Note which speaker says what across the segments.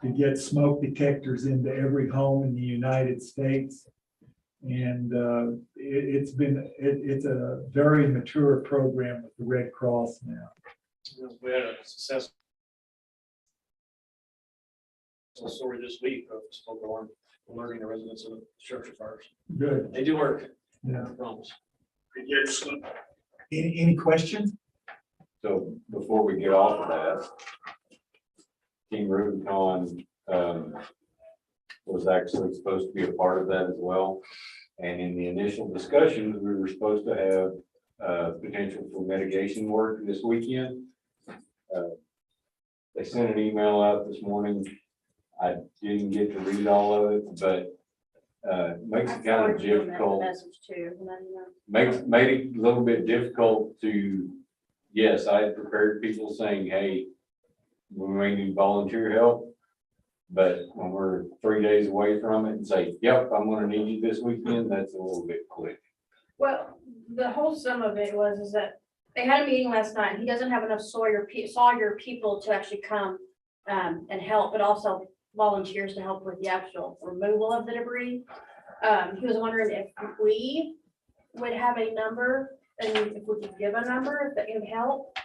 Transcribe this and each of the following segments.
Speaker 1: to get smoke detectors into every home in the United States. And it's a very mature program with the Red Cross now.
Speaker 2: We had a successful story this week of smoke alarm alerting the residents of structure fires.
Speaker 1: Good.
Speaker 2: They do work.
Speaker 1: Yeah.
Speaker 2: I promise.
Speaker 1: Any questions?
Speaker 3: So before we get off of that, Team Rubicon was actually supposed to be a part of that as well. And in the initial discussions, we were supposed to have potential for mitigation work this weekend. They sent an email out this morning. I didn't get to read all of it, but makes it kind of difficult. Made it a little bit difficult to, yes, I had prepared people saying, hey, we may need volunteer help. But when we're 3 days away from it and say, yep, I'm gonna need you this weekend, that's a little bit quick.
Speaker 4: Well, the whole sum of it is that they had a meeting last night. He doesn't have enough Sawyer people to actually come and help, but also volunteers to help with the actual removal of the debris. He was wondering if we would have a number and if we could give a number that would help.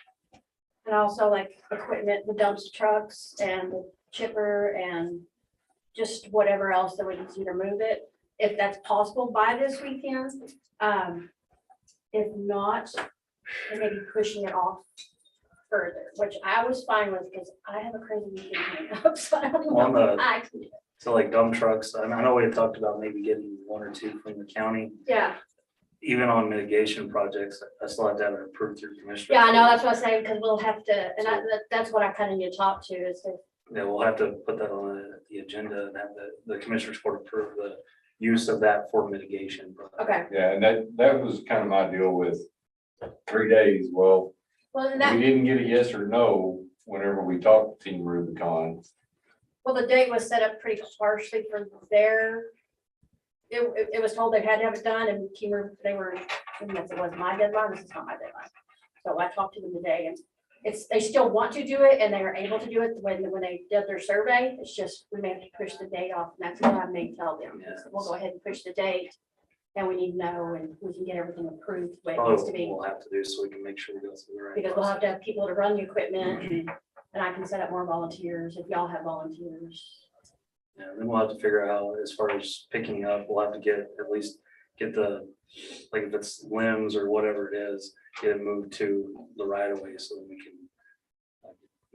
Speaker 4: And also like equipment, the dumpster trucks and the chipper and just whatever else that we need to remove it, if that's possible by this weekend. If not, then maybe pushing it off further, which I was fine with because I have a crazy weekend coming up, so I don't
Speaker 5: On
Speaker 4: know.
Speaker 5: the-
Speaker 4: I can do it.
Speaker 5: So like dump trucks, I know we had talked about maybe getting 1 or 2 from the county,
Speaker 4: Yeah,
Speaker 5: even on mitigation projects. I still have to have it approved through commissioner.
Speaker 4: yeah, I know, that's what I'm saying, because we'll have to, and that's what I kind of need to talk to is if,
Speaker 5: Yeah, we'll have to put that on the agenda and have the commissioners court approve the use of that for mitigation.
Speaker 4: okay.
Speaker 3: Yeah, and that was kind of my deal with 3 days. Well,
Speaker 4: Well, and
Speaker 3: we
Speaker 4: that,
Speaker 3: didn't get a yes or no whenever we talked to Team Rubicon.
Speaker 4: well, the date was set up pretty harshly for their, it was told they had to have it done and they were, and it was my deadline, this is not my deadline. So I talked to them today and they still want to do it and they are able to do it when they did their survey. It's just, we may have to push the date off and that's what I may tell them. We'll go ahead and push the date and we need to know and we can get everything approved the way it needs to be.
Speaker 5: We'll have to do so we can make sure we go through the right.
Speaker 4: Because we'll have to have people to run the equipment and I can set up more volunteers if y'all have volunteers.
Speaker 5: Yeah, then we'll have to figure out how, as far as picking up, we'll have to at least get the, like if it's limbs or whatever it is, get it moved to the right of way so that we can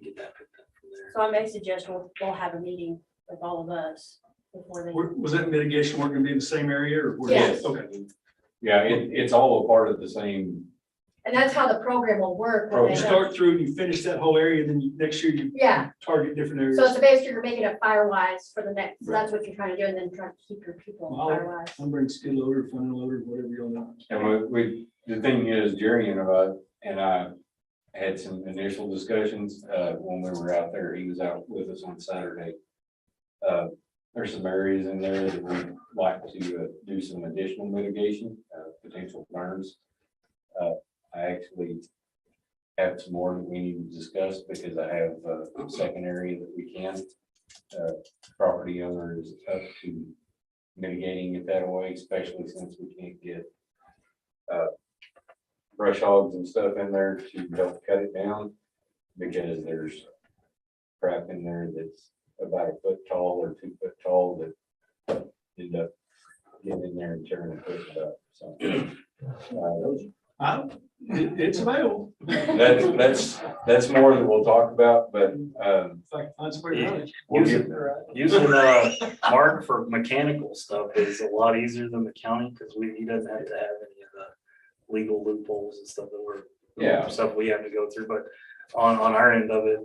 Speaker 5: get that picked up from there.
Speaker 4: So I may suggest we'll have a meeting with all of us before they.
Speaker 6: Was that mitigation work gonna be in the same area or?
Speaker 4: Yes.
Speaker 6: Okay.
Speaker 3: Yeah, it's all a part of the same.
Speaker 4: And that's how the program will work. when
Speaker 6: You
Speaker 4: they
Speaker 6: start through and you finish that whole area, then next year you
Speaker 4: Yeah,
Speaker 6: target different areas.
Speaker 4: so it's basically you're making it firewise for the next, so that's what you're trying to do, and then try to keep your people
Speaker 6: Well,
Speaker 4: firewise.
Speaker 6: I'm bringing skid loader, front loader, whatever you want.
Speaker 3: And the thing is, Jerry and I had some initial discussions, when we were out there. He was out with us on Saturday. There's some areas in there that we'd like to do some additional mitigation, potential burns. I actually have some more that we need to discuss because I have a second area that we can. Property owner is up to mitigating it that way, especially since we can't get brush hogs and stuff in there to help cut it down, because there's crap in there that's about 1 foot tall or 2 foot tall that end up getting in there and tearing the foot up. So
Speaker 6: It's available.
Speaker 3: that's more that we'll talk about, but
Speaker 6: If I can find somebody to run it.
Speaker 3: we'll get
Speaker 5: Using Mark for mechanical stuff is a lot easier than the county because he doesn't have to have any of the legal loopholes and stuff that stuff we have to go through. But on our end of it,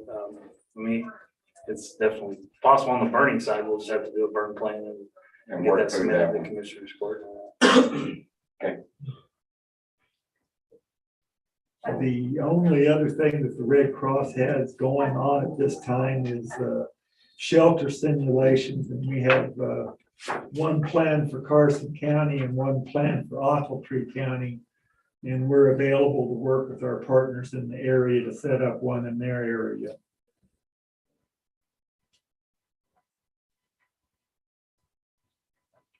Speaker 5: it's definitely possible. On the burning side, we'll just have to do a burn plan and get
Speaker 3: work
Speaker 5: that
Speaker 3: through
Speaker 5: submitted
Speaker 3: that
Speaker 5: to the
Speaker 3: one.
Speaker 5: commissioner's court.
Speaker 1: The only other thing that the Red Cross has going on at this time is shelter simulations, and we have one plan for Carson County and one plan for Ochiltree County. And we're available to work with our partners in the area to set up one in their area.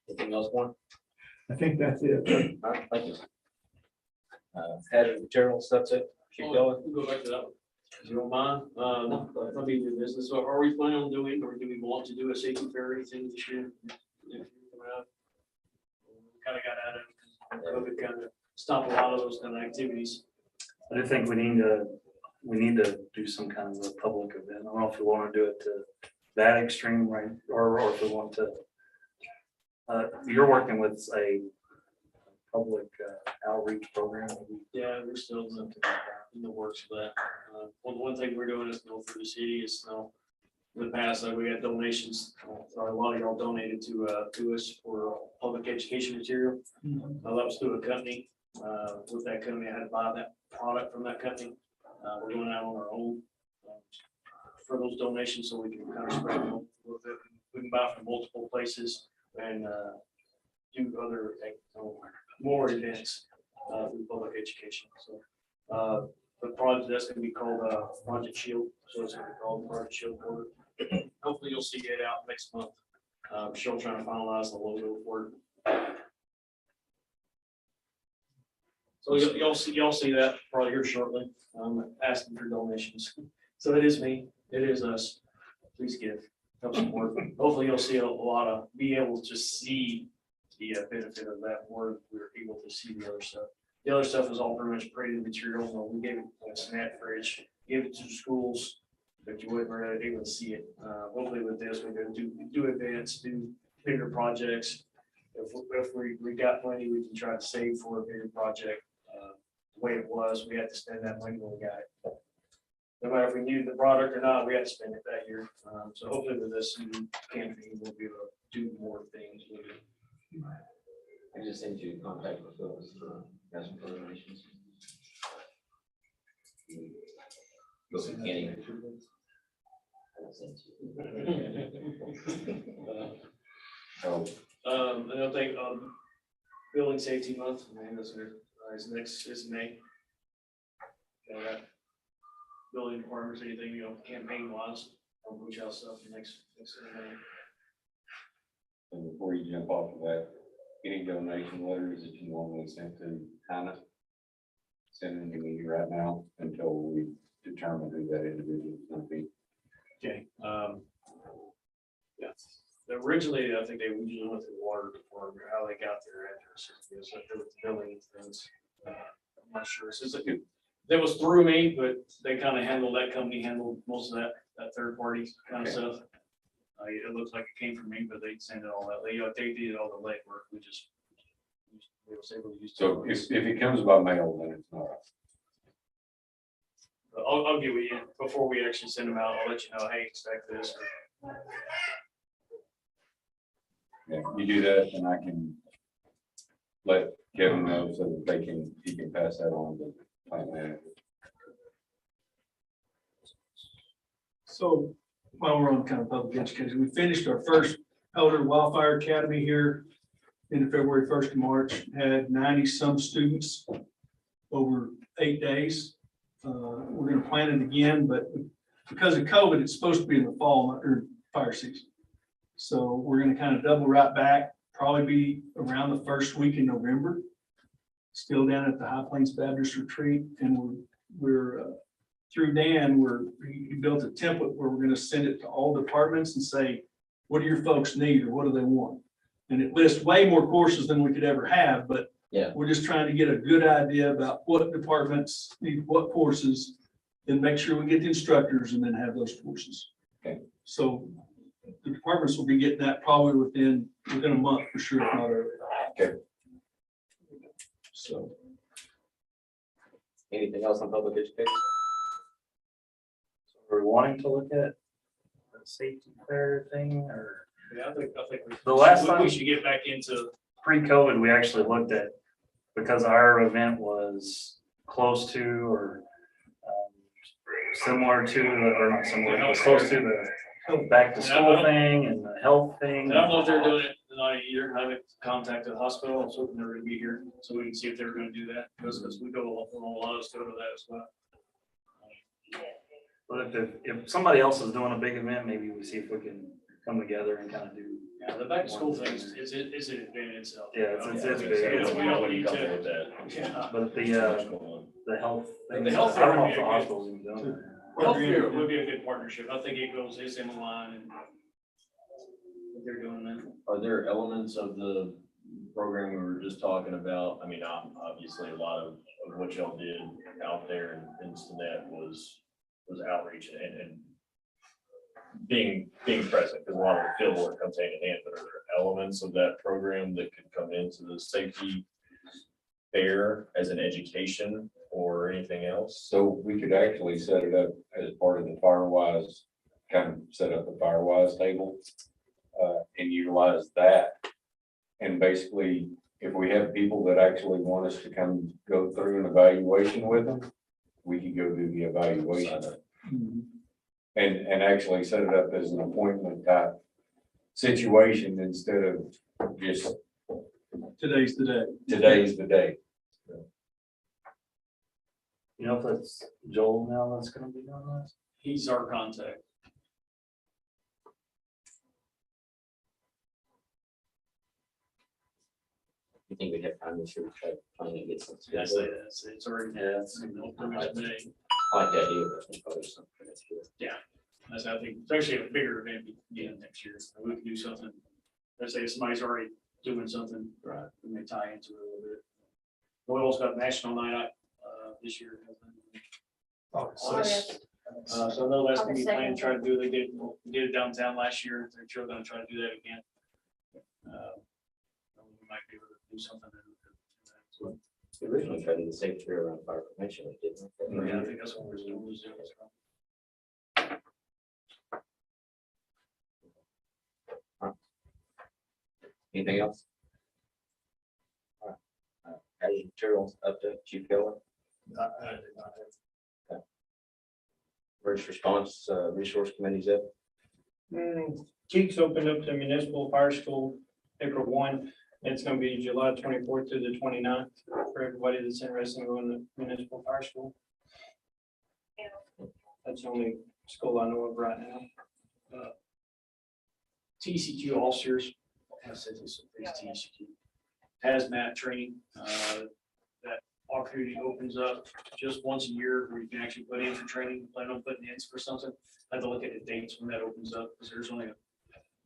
Speaker 2: Anything else, Warren?
Speaker 1: I think that's it.
Speaker 2: All right, thank you. Hazard materials, that's it. Keep going.
Speaker 6: We'll go back to that one.
Speaker 2: You don't mind?
Speaker 6: No, let me do business. So are we planning on doing, or do we want to do a safety fair or anything this year? Kind of got out of, COVID kind of stopped a lot of those kind of activities.
Speaker 5: I do think we need to do some kind of a public event. I don't know if we want to do it to that extreme, right? Or if we want to. You're working with a public outreach program.
Speaker 2: Yeah, we're still in the works for that. One thing we're doing is go through the city is, in the past, we got donations. A lot of y'all donated to us for public education material. That was through a company. With that company, I had to buy that product from that company. We're going out on our own for those donations, so we can kind of spread them a little bit. We can buy from multiple places and do other, more events through public education. So the project, that's gonna be called Project Shield. So it's gonna be called Project Shield Quarter. Hopefully you'll see it out next month. Still trying to finalize the logo for it. So y'all see that probably here shortly. I'm asking for donations. So it is me, it is us. Please give, help support. Hopefully you'll see a lot of, be able to see the benefit of that more. We're able to see the other stuff. The other stuff is all pretty much printed material. So we gave it a snap fridge, gave it to the schools, but you wouldn't really be able to see it. Hopefully with this, we're gonna do events, do bigger projects. If we got money, we can try to save for a bigger project. The way it was, we had to spend that money when we got it. No matter if we needed the product or not, we had to spend it that year. So hopefully with this new campaign, we'll be able to do more things with it.
Speaker 3: I just sent you contact with those for national donations. Go to Kenny. Oh,
Speaker 2: And I think, building safety month, man, this is next, is May. Building departments, anything, campaign wise, I'll put y'all stuff next May.
Speaker 3: and before you jump off of that, any donation letters that you normally send to Hannah, send them to me right now until we determine who that individual is going to be.
Speaker 2: Okay, yeah, originally, I think they usually went to the water department, how they got their addresses, because like there was billing things. I'm not sure, since that was through me, but they kind of that company handled most of that third party kind of
Speaker 3: Okay.
Speaker 2: stuff. It looks like it came from me, but they sent it all that, they did all the legwork, we was able to use.
Speaker 3: So if it comes by mail, then it's not.
Speaker 2: I'll get with you before we actually send them out, I'll let you know, hey, expect this.
Speaker 3: Yeah, you do that, and I can let Kevin know so that he can pass that on to plant manager.
Speaker 6: So while we're on kind of public education, we finished our first Elder Wildfire Academy here in February 1st to March, had 90 some students over 8 days. We're going to plan it again, but because of COVID, it's supposed to be in the fall or fire season. So we're going to kind of double right back, probably be around the first week in November. Still down at the High Plains Baptist Retreat, and we're through Dan, he built a template where we're going to send it to all departments and say, what do your folks need or what do they want? And it lists way more courses than we could ever have, but
Speaker 3: Yeah.
Speaker 6: we're just trying to get a good idea about what departments need what courses, then make sure we get the instructors and then have those courses.
Speaker 3: Okay.
Speaker 6: So the departments will be getting that probably within a month for sure, if not earlier.
Speaker 3: Okay.
Speaker 6: So.
Speaker 2: Anything else on public education?
Speaker 5: Are we wanting to look at the safety fair thing or?
Speaker 2: Yeah, I think
Speaker 5: The last
Speaker 2: we
Speaker 5: time-
Speaker 2: should get back into,
Speaker 5: Pre-COVID, we actually looked at, because our event was close to or similar to, or not similar, but close to the back to school thing and the health thing.
Speaker 2: I don't know if they're doing it tonight either. I haven't contacted the hospital. I'm hoping they're gonna be here, so we can see if they're gonna do that, because we go, a lot of us go to that as well.
Speaker 5: But if somebody else is doing a big event, maybe we see if we can come together and kind of do.
Speaker 2: Yeah, the back to school thing is an event itself.
Speaker 5: Yeah, it's big.
Speaker 2: We don't need to.
Speaker 7: With that.
Speaker 2: Yeah.
Speaker 5: But the health.
Speaker 2: The
Speaker 5: thing,
Speaker 2: health
Speaker 5: I don't know
Speaker 2: would
Speaker 5: if
Speaker 2: be
Speaker 5: the
Speaker 2: a good-
Speaker 5: hospital's even doing that.
Speaker 2: Healthcare would be a good partnership. I think it goes, is in line and what they're doing then.
Speaker 7: Are there elements of the program we were just talking about? I mean, obviously, a lot of what y'all did out there in Stinnett was outreach and being present, because a lot of the field work comes hand in hand, but are there elements of that program that could come into the safety fair as an education or anything else?
Speaker 3: So we could actually set it up as part of the Firewise, kind of set up the Firewise table, and utilize that. And basically, if we have people that actually want us to come go through an evaluation with them, we could go do the evaluation. And actually set it up as an appointment type situation instead of just
Speaker 6: Today's the day.
Speaker 3: today's the day.
Speaker 5: You know if that's Joel now that's gonna be doing this?
Speaker 2: He's our contact.
Speaker 8: You think we'd have time this year to try to plan and get some?
Speaker 2: Yes, it's already.
Speaker 5: Yeah, it's-
Speaker 2: Today.
Speaker 8: I like the idea, but I think probably something for next year.
Speaker 2: That's, I think, especially a bigger event beginning next year. We can do something. Let's say if somebody's already doing something, right, we may tie into it a little bit. We also got National Night Out, this year.
Speaker 4: Oh, yes.
Speaker 2: So I know that's gonna be
Speaker 4: August
Speaker 2: planned,
Speaker 4: 2nd.
Speaker 2: try to do, they did it downtown last year. They're sure gonna try to do that again. We might be able to do something.
Speaker 8: We originally tried to do the same fair around fire prevention, we didn't.
Speaker 2: Yeah, I think that's what we're doing.
Speaker 8: Anything else? Hazard materials update, Chief Keller, first response, resource committees up.
Speaker 9: Keeks opened up the municipal fire school April 1. It's gonna be July 24th to the 29th for everybody that's interested in going to municipal fire school. That's the only school I know of right now.
Speaker 2: TCQ officers, I said this, TCQ, hazmat training, that opportunity opens up just once a year where you can actually put in for training, plan on putting in for something. I have to look at the dates when that opens up, because there's only a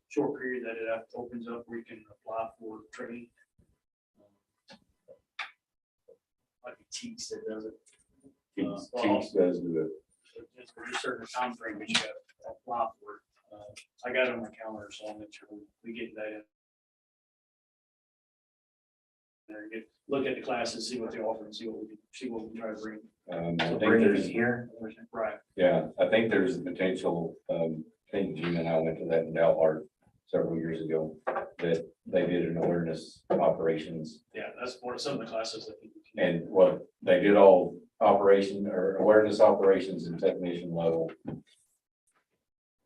Speaker 2: short period that it opens up where you can apply for training. Like Teeks that does it.
Speaker 3: Chiefs does do it.
Speaker 2: It's for a certain time frame, but you got to apply for it. I got it on my calendar, so I'll make sure we get that in. There, look at the classes, see what they offer, and see what we try to bring.
Speaker 3: I think
Speaker 5: Bring it
Speaker 3: there's,
Speaker 5: here.
Speaker 2: Right.
Speaker 3: yeah, I think there's the potential, I think Gene and I went to that in Dalhart several years ago, that they did an awareness operations.
Speaker 2: Yeah, that's for some of the classes that people can.
Speaker 3: And what they did all operation or awareness operations and technician level,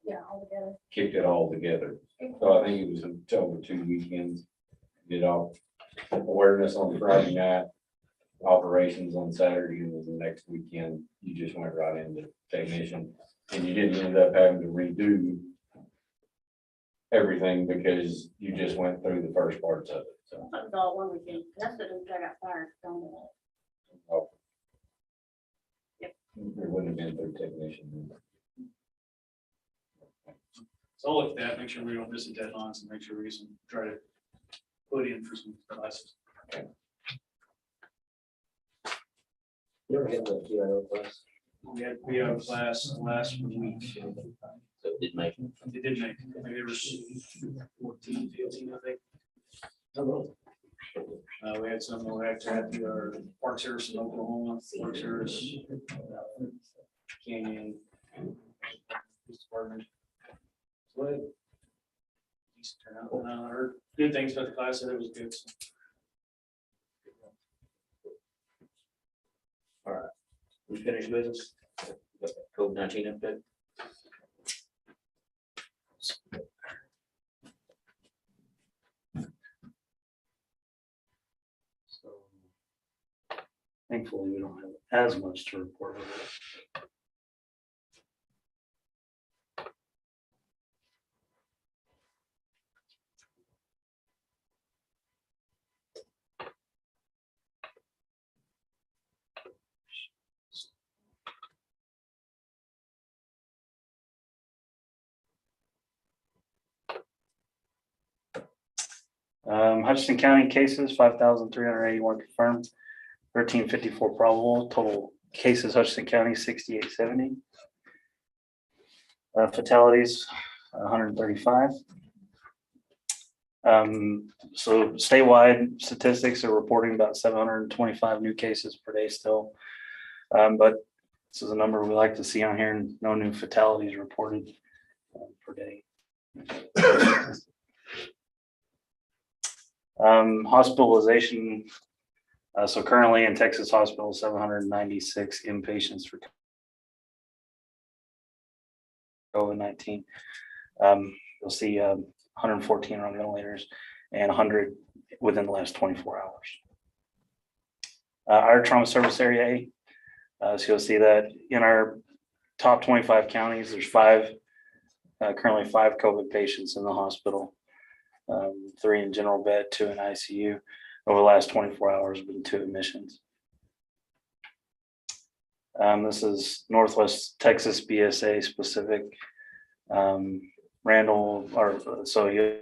Speaker 4: Yeah, all together.
Speaker 3: kicked it all together. So I think it was over 2 weekends. Did all awareness on Friday night, operations on Saturday, and then the next weekend, you just went right into technician. And you didn't end up having to redo everything because you just went through the first parts of it, so.
Speaker 4: That was all one weekend. That's the week I got fired. Don't it?
Speaker 3: It wouldn't have been through technician.
Speaker 2: So I'll look at that, make sure we don't miss the deadlines and make sure we can try to put in for some classes.
Speaker 8: You ever had the PIO class?
Speaker 2: We had a class last week.
Speaker 8: So it did make.
Speaker 2: It did make, maybe there was 14, 15, I think. We had some, we had to have our Park Service in Oklahoma, Park Service, Canyon. Police Department. So it decent turnout. I heard good things about the class, said it was good. So.
Speaker 8: We finished business. COVID-19 update.
Speaker 5: So thankfully, we don't have as much to report over. Hutchinson County cases, 5,381 confirmed, 1,354 probable, total cases Hutchinson County, 6,870. Fatalities, 135. So statewide statistics are reporting about 725 new cases per day still. But this is a number we like to see on here, and no new fatalities reported per day. Hospitalization. So currently in Texas hospitals, 796 inpatients for COVID-19. You'll see 114 on ventilators and 100 within the last 24 hours. Our trauma service area A, so you'll see that in our top 25 counties, there's currently five COVID patients in the hospital, 3 in general bed, 2 in ICU. Over the last 24 hours, been 2 admissions. This is Northwest Texas BSA specific. Randall, so you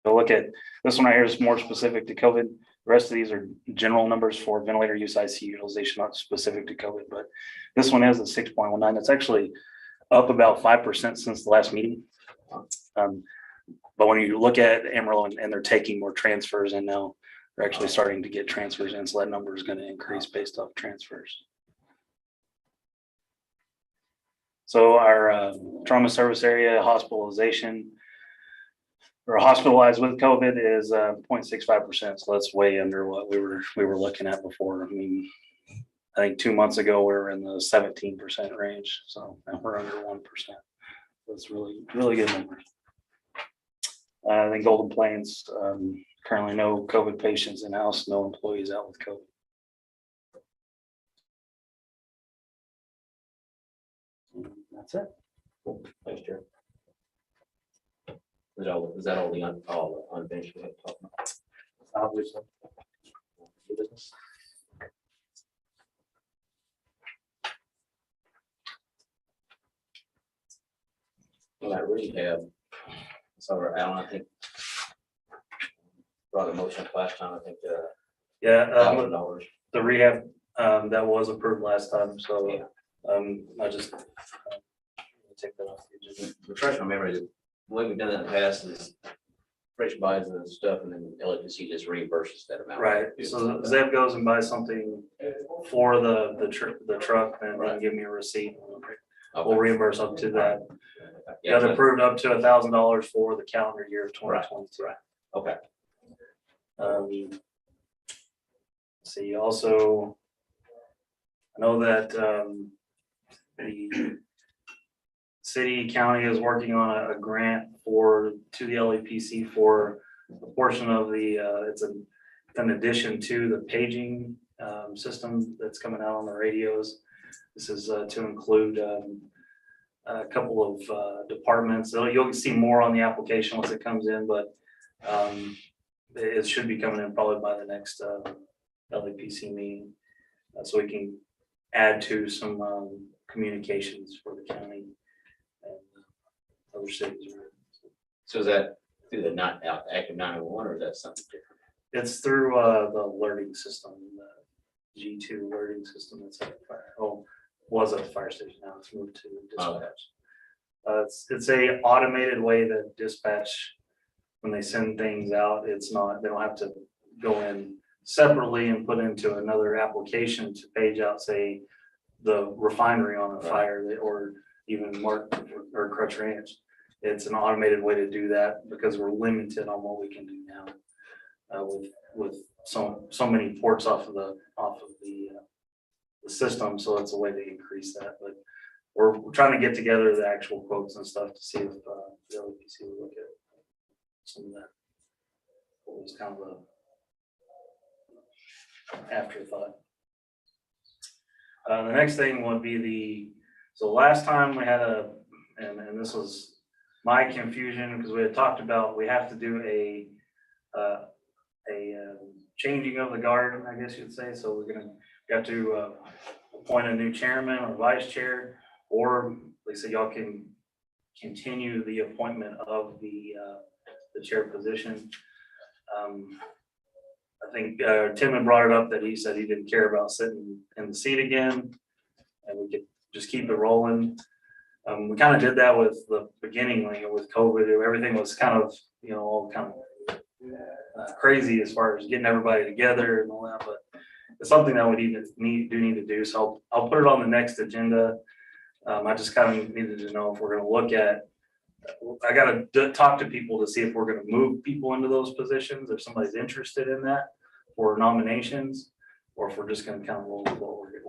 Speaker 5: look at this one right here is more specific to COVID. The rest of these are general numbers for ventilator use, ICU utilization, not specific to COVID, but this one has a 6.19. That's actually up about 5% since the last meeting. But when you look at Amarillo and they're taking more transfers and now they're actually starting to get transfers in, so that number is going to increase based off transfers. So our trauma service area hospitalization or hospitalized with COVID is 0.65%. So that's way under what we were looking at before. I mean, I think 2 months ago we were in the 17% range. So now we're under 1%. That's really good numbers. I think Golden Plains, currently no COVID patients in house, no employees out with COVID. That's it.
Speaker 8: Cool. Thanks, Jerry. Is that all the unfinished we have to talk about?
Speaker 5: Obviously.
Speaker 8: New business? Well, I really have, so Alan, I think brought a motion up last time, I think,
Speaker 5: Yeah,
Speaker 8: $1,000.
Speaker 5: the rehab that was approved last time, so I just take that off the agenda.
Speaker 8: Refresh my memory, the way we've done that in the past is Fresh buys the stuff and then LAPC just reimburses that amount.
Speaker 5: Right, so Zeb goes and buys something for the truck and then give me a receipt. We'll reimburse up to that.
Speaker 8: Yeah,
Speaker 5: Got approved up to $1,000 for the calendar year of 2022.
Speaker 8: right. Okay.
Speaker 5: See, also, I know that the city, county is working on a grant to the LAPC for a portion of the, it's an addition to the paging system that's coming out on the radios. This is to include a couple of departments. So you'll see more on the application once it comes in, but it should be coming in probably by the next LAPC meeting. So we can add to some communications for the county and other cities.
Speaker 8: So is that through the not active 911 or is that something different?
Speaker 5: It's through the alerting system, the G2 alerting system that's at the fire. Oh, was at the fire station, now it's moved to dispatch. It's a automated way that dispatch, when they send things out, they don't have to go in separately and put into another application to page out, say, the refinery on a fire or even Mark or Crutch Ranch. It's an automated way to do that because we're limited on what we can do now with so many ports off of the system. So it's a way to increase that. But we're trying to get together the actual quotes and stuff to see if the LAPC will look at some of that. It was kind of a afterthought. The next thing would be so last time we had and this was my confusion because we had talked about we have to do a changing of the guard, I guess you'd say. So we have to appoint a new chairman or vice chair, or they say y'all can continue the appointment of the the chair position. I think Tim had brought it up that he said he didn't care about sitting in the seat again, and we could just keep it rolling. We kind of did that with the beginning, like with COVID, everything was kind of, all kind of crazy as far as getting everybody together and all that, but it's something that we need to do. So I'll put it on the next agenda. I just kind of needed to know if we're gonna look at, I gotta talk to people to see if we're gonna move people into those positions, if somebody's interested in that for nominations, or if we're just gonna kind of roll with what we're going.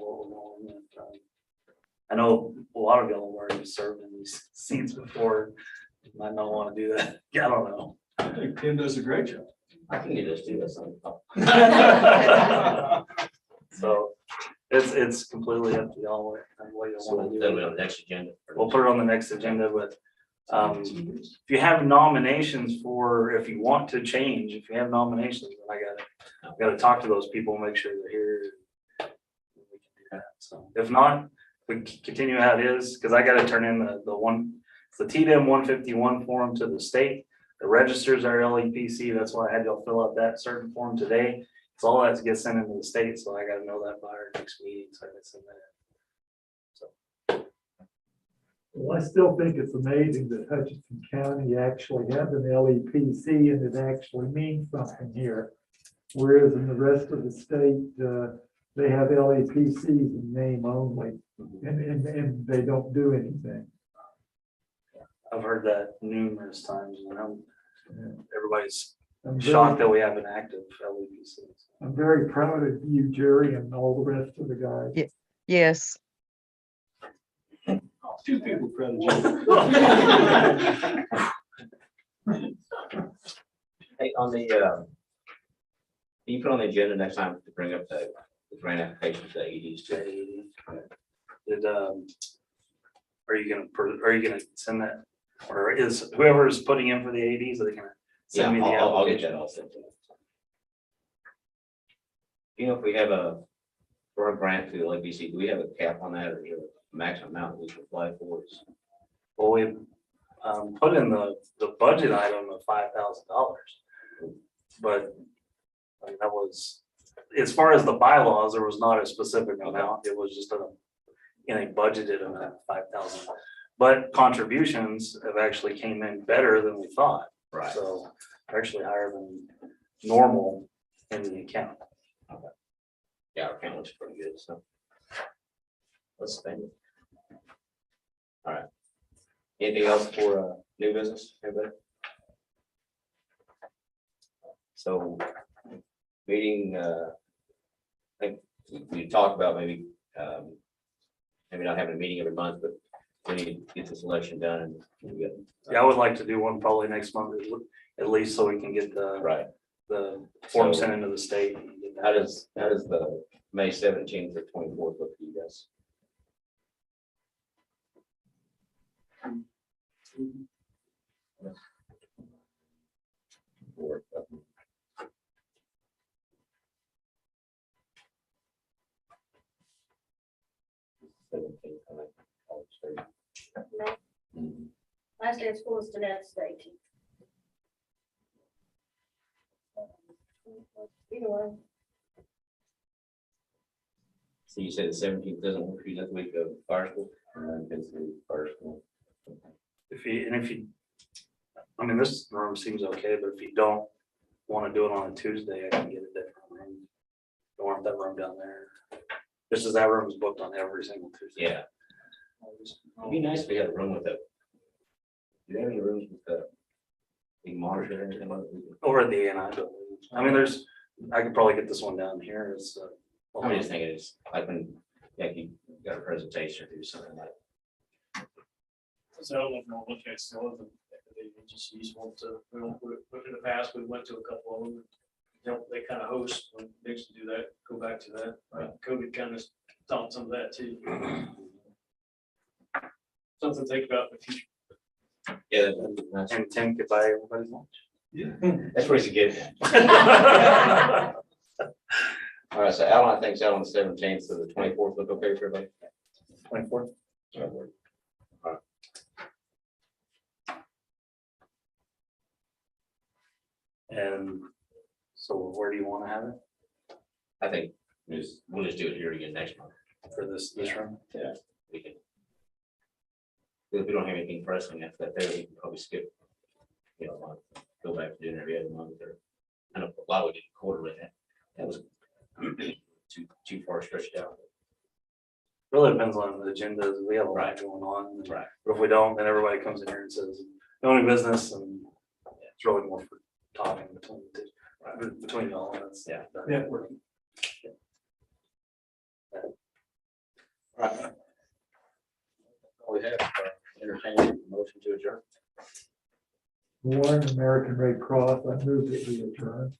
Speaker 5: I know a lot of y'all have already served in these seats before, might not want to do that. Yeah, I don't know.
Speaker 6: I think Tim does a great job.
Speaker 8: I can get us to that some.
Speaker 5: So it's completely up to y'all what you
Speaker 8: So
Speaker 5: want to
Speaker 8: that'll be
Speaker 5: do.
Speaker 8: on the next agenda.
Speaker 5: We'll put it on the next agenda, but if you have nominations for, if you want to change, if you have nominations, then I gotta talk to those people, make sure they're here. We can do that. So if not, we can continue how it is, because I gotta turn in the TDM 151 form to the state. The registers are LEPC, that's why I had y'all fill out that certain form today. It's all that gets sent into the state, so I gotta know that by our next meeting, so I can send that.
Speaker 1: Well, I still think it's amazing that Hutchinson County actually has an LEPC and it actually means something here. Whereas in the rest of the state, they have LEPCs in name only and they don't do anything.
Speaker 5: I've heard that numerous times, everybody's
Speaker 1: I'm
Speaker 5: shocked
Speaker 1: very,
Speaker 5: that we have an active LEPC.
Speaker 1: I'm very proud of you, Jerry, and all the rest of the guys.
Speaker 10: Yes.
Speaker 6: Two people proud of you.
Speaker 8: Hey, on the, can you put on the agenda next time to bring up the grant application for the EDs too?
Speaker 5: Did, are you gonna send that, or is whoever is putting in for the ADs, are they gonna
Speaker 8: Yeah,
Speaker 5: send me the
Speaker 8: I'll get
Speaker 5: application?
Speaker 8: that all sent to you. You know, if we have for a grant through the LBC, do we have a cap on that, or is there a maximum amount we can apply for?
Speaker 5: Well, we put in the budget item of $5,000, but I mean, that was, as far as the bylaws, there was not a specific amount, it was just in a budgeted amount of 5,000. But contributions have actually came in better than we thought.
Speaker 8: Right.
Speaker 5: So actually higher than normal in the account.
Speaker 8: Yeah, our account looks pretty good, so. Let's spend it. All right. Anything else for new business, everybody? So, meeting, I think we talked about maybe not having a meeting every month, but we need to get this election done and we get.
Speaker 5: Yeah, I would like to do one probably next month, at least so we can get
Speaker 8: Right.
Speaker 5: the form
Speaker 8: So-
Speaker 5: sent into the state. and get that.
Speaker 8: How does the May 17th or 24th look for you guys? Or, 17th, I like college state. Mhm.
Speaker 4: Last day of school is tonight's date. Either way.
Speaker 8: So you said the 17th doesn't work for you that week of fire school? And then it's the fire school.
Speaker 5: If you, I mean, this room seems okay, but if you don't want to do it on a Tuesday, I can get a different room. Don't want that room down there. Just as that room is booked on every single Tuesday.
Speaker 8: Yeah, it'd be nice if we had a room with a. Do you have any rooms with the big monitor or anything like that?
Speaker 5: Over at the A&I building. I mean, I could probably get this one down here. It's,
Speaker 8: I'm just thinking it's like when, yeah, you got a presentation or do something like.
Speaker 2: So I don't know if you'll look at still of them, they just useful to, we don't, in the past, we went to a couple of them. They kind of host, when they used to do that, go back to that, right? COVID kind of taught some of that too. Something to think about in the future.
Speaker 8: Yeah, that'd be nice.
Speaker 5: and Tim could buy everybody's lunch.
Speaker 8: That's where you get. All right, so Alan, I think it's out on the 17th, so the 24th look okay for everybody?
Speaker 5: 24th.
Speaker 8: All right.
Speaker 5: And so where do you want to have it
Speaker 8: I think we'll just do it here again next month.
Speaker 5: for this room?
Speaker 8: We can. If we don't have anything pressing after that, there, we can probably skip, a month, go back to dinner every other month, or, I know, a lot we did quarterly, that was too far stretched out.
Speaker 5: Really depends on the agendas. We have a lot
Speaker 8: Right.
Speaker 5: going on.
Speaker 8: Right.
Speaker 5: But if we don't, then everybody comes in here and says, no new business, and it's really more for talking between y'all. That's
Speaker 8: Yeah.
Speaker 6: Networking.
Speaker 8: Right. All we have, entertaining motion to adjourn.
Speaker 1: Warren American Red Cross, I moved it to adjourn.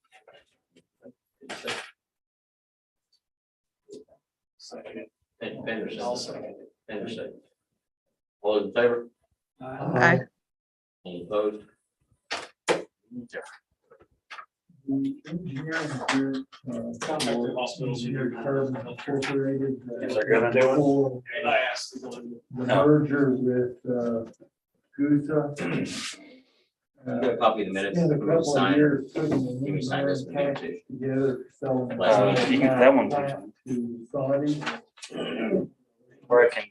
Speaker 8: Henderson. Henderson. All those in favor?
Speaker 1: Aye.
Speaker 8: Any opposed?
Speaker 1: The engineering group,
Speaker 2: Contact hospitals.
Speaker 1: Engineer Carbon Incorporated.
Speaker 5: Yes, they're gonna do it.
Speaker 1: For
Speaker 2: And I asked the
Speaker 1: the merger with Gusa.
Speaker 8: Get a copy of the minutes.
Speaker 1: In a
Speaker 8: We'll
Speaker 1: couple of
Speaker 8: sign.
Speaker 1: years, putting the
Speaker 8: Can we
Speaker 1: new
Speaker 8: sign this
Speaker 1: burn
Speaker 8: one here
Speaker 1: package
Speaker 8: too?
Speaker 1: together, selling.
Speaker 8: You
Speaker 5: can get that one
Speaker 1: plant to Saudi.
Speaker 5: Or I can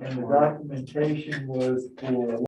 Speaker 1: And the documentation was for